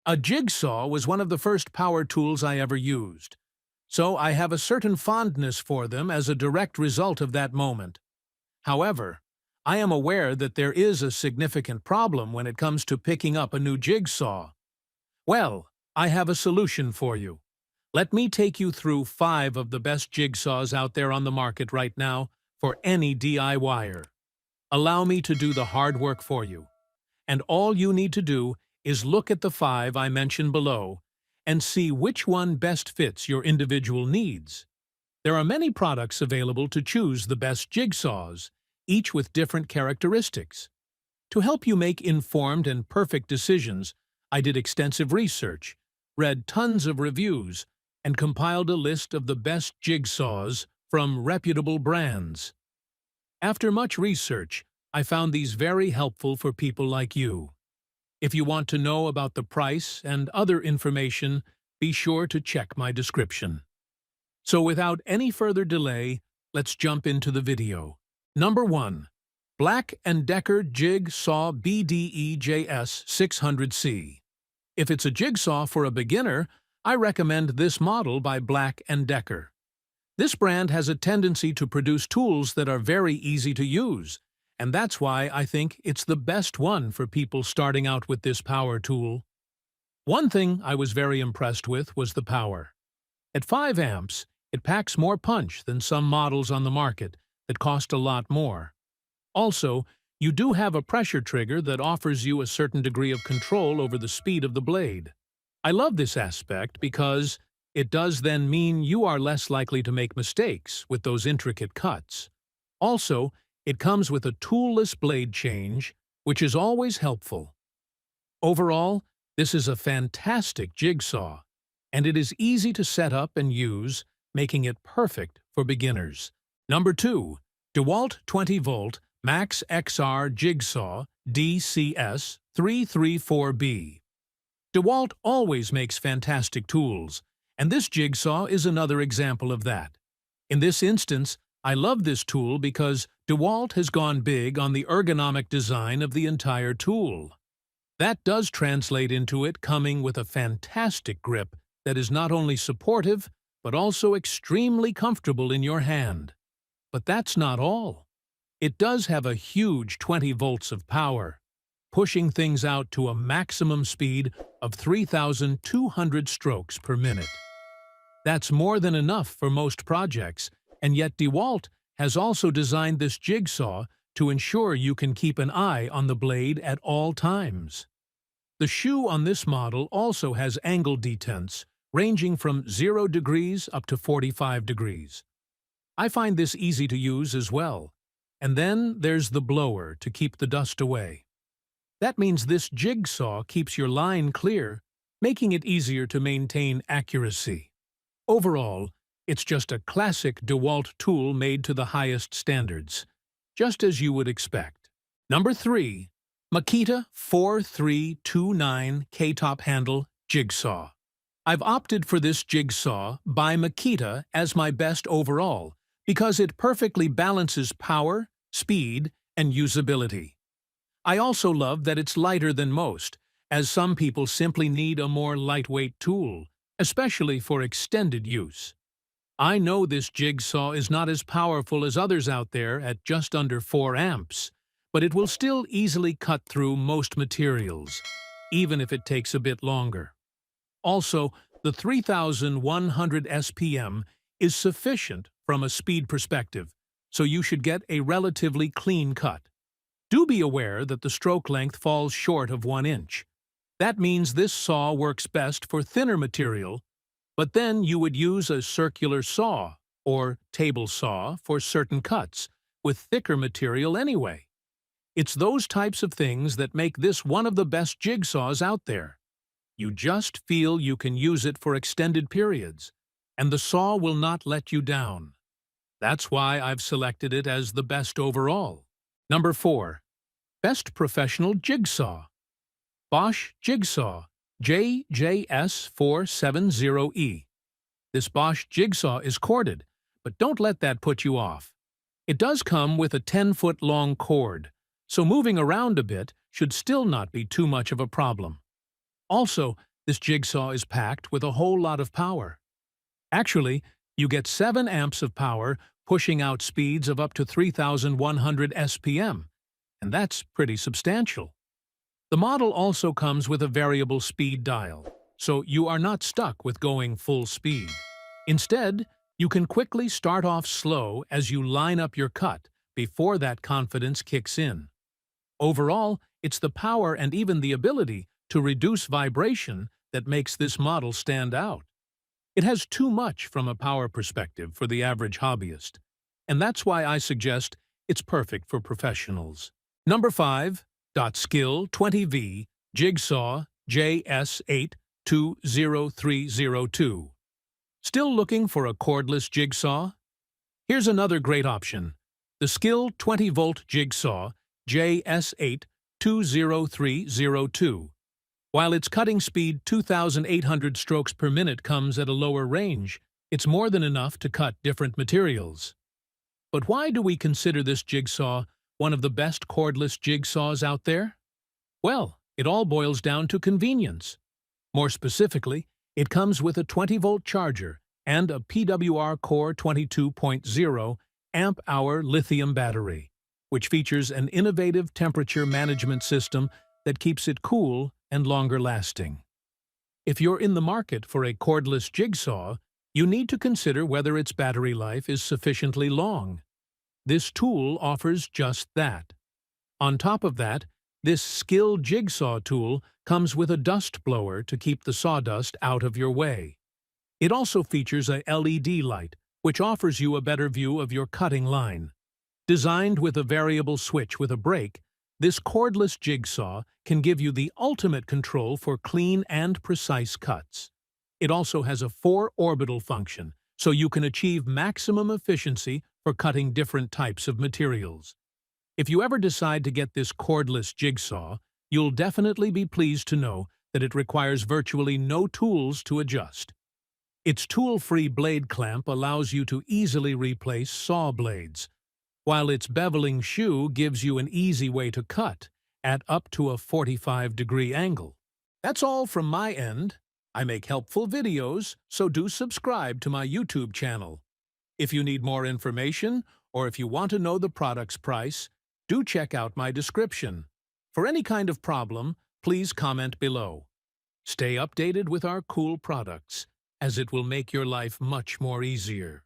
A jigsaw was one of the first power tools I ever used, so I have a certain fondness for them as a direct result of that moment. However, I am aware that there is a significant problem when it comes to picking up a new jigsaw. Well, I have a solution for you. Let me take you through 5 of the best jigsaws out there on the market right now for any DIYer. Allow me to do the hard work for you. And all you need to do is look at the 5 I mentioned below and see which one best fits your individual needs. There are many products available to choose the best jigsaws, each with different characteristics. To help you make informed and perfect decisions, I did extensive research, read tons of reviews, and compiled a list of the best jigsaws from reputable brands. After much research, I found these very helpful for people like you. If you want to know about the price and other information, be sure to check my description. So without any further delay, let's jump into the video. Number 1. Black & Decker Jigsaw BDEJS 600C. If it's a jigsaw for a beginner, I recommend this model by Black & Decker. This brand has a tendency to produce tools that are very easy to use, and that's why I think it's the best one for people starting out with this power tool. One thing I was very impressed with was the power. At 5 amps, it packs more punch than some models on the market that cost a lot more. Also, you do have a pressure trigger that offers you a certain degree of control over the speed of the blade. I love this aspect because it does then mean you are less likely to make mistakes with those intricate cuts. Also, it comes with a toolless blade change, which is always helpful. Overall, this is a fantastic jigsaw, and it is easy to set up and use, making it perfect for beginners. Number 2. DeWalt 20-volt Max XR Jigsaw DCS 334B. DeWalt always makes fantastic tools, and this jigsaw is another example of that. In this instance, I love this tool because DeWalt has gone big on the ergonomic design of the entire tool. That does translate into it coming with a fantastic grip that is not only supportive, but also extremely comfortable in your hand. But that's not all. It does have a huge 20 volts of power, pushing things out to a maximum speed of 3,200 strokes per minute. That's more than enough for most projects, and yet DeWalt has also designed this jigsaw to ensure you can keep an eye on the blade at all times. The shoe on this model also has angle detents, ranging from 0 degrees up to 45 degrees. I find this easy to use as well. And then there's the blower to keep the dust away. That means this jigsaw keeps your line clear, making it easier to maintain accuracy. Overall, it's just a classic DeWalt tool made to the highest standards, just as you would expect. Number 3. Makita 4329 K-top handle jigsaw. I've opted for this jigsaw by Makita as my best overall because it perfectly balances power, speed, and usability. I also love that it's lighter than most, as some people simply need a more lightweight tool, especially for extended use. I know this jigsaw is not as powerful as others out there at just under 4 amps, but it will still easily cut through most materials, even if it takes a bit longer. Also, the 3,100 SPM is sufficient from a speed perspective, so you should get a relatively clean cut. Do be aware that the stroke length falls short of 1 inch. That means this saw works best for thinner material, but then you would use a circular saw or table saw for certain cuts with thicker material anyway. It's those types of things that make this one of the best jigsaws out there. You just feel you can use it for extended periods, and the saw will not let you down. That's why I've selected it as the best overall. Number 4. Best Professional Jigsaw. Bosch Jigsaw JJS470E. This Bosch jigsaw is corded, but don't let that put you off. It does come with a 10-foot long cord, so moving around a bit should still not be too much of a problem. Also, This jigsaw is packed with a whole lot of power. Actually, you get 7 amps of power, pushing out speeds of up to 3,100 SPM, and that's pretty substantial. The model also comes with a variable speed dial, so you are not stuck with going full speed. Instead, you can quickly start off slow as you line up your cut before that confidence kicks in. Overall, it's the power and even the ability to reduce vibration that makes this model stand out. It has too much from a power perspective for the average hobbyist, and that's why I suggest it's perfect for professionals. Number 5. Skil 20V Jigsaw JS820302. Still looking for a cordless jigsaw? Here's another great option. The Skil 20-volt Jigsaw JS820302. While its cutting speed 2,800 strokes per minute comes at a lower range, it's more than enough to cut different materials. But why do we consider this jigsaw one of the best cordless jigsaws out there? Well, it all boils down to convenience. More specifically, it comes with a 20-volt charger and a PWR Core 22.0 amp-hour lithium battery, which features an innovative temperature management system that keeps it cool and longer-lasting. If you're in the market for a cordless jigsaw, you need to consider whether its battery life is sufficiently long. This tool offers just that. On top of that, this Skil jigsaw tool comes with a dust blower to keep the sawdust out of your way. It also features a LED light, which offers you a better view of your cutting line. Designed with a variable switch with a brake, this cordless jigsaw can give you the ultimate control for clean and precise cuts. It also has a 4-orbital function, so you can achieve maximum efficiency for cutting different types of materials. If you ever decide to get this cordless jigsaw, you'll definitely be pleased to know that it requires virtually no tools to adjust. Its tool-free blade clamp allows you to easily replace saw blades, while its beveling shoe gives you an easy way to cut at up to a 45-degree angle. That's all from my end. I make helpful videos, so do subscribe to my YouTube channel. If you need more information, or if you want to know the product's price, do check out my description. For any kind of problem, please comment below. Stay updated with our cool products, as it will make your life much more easier.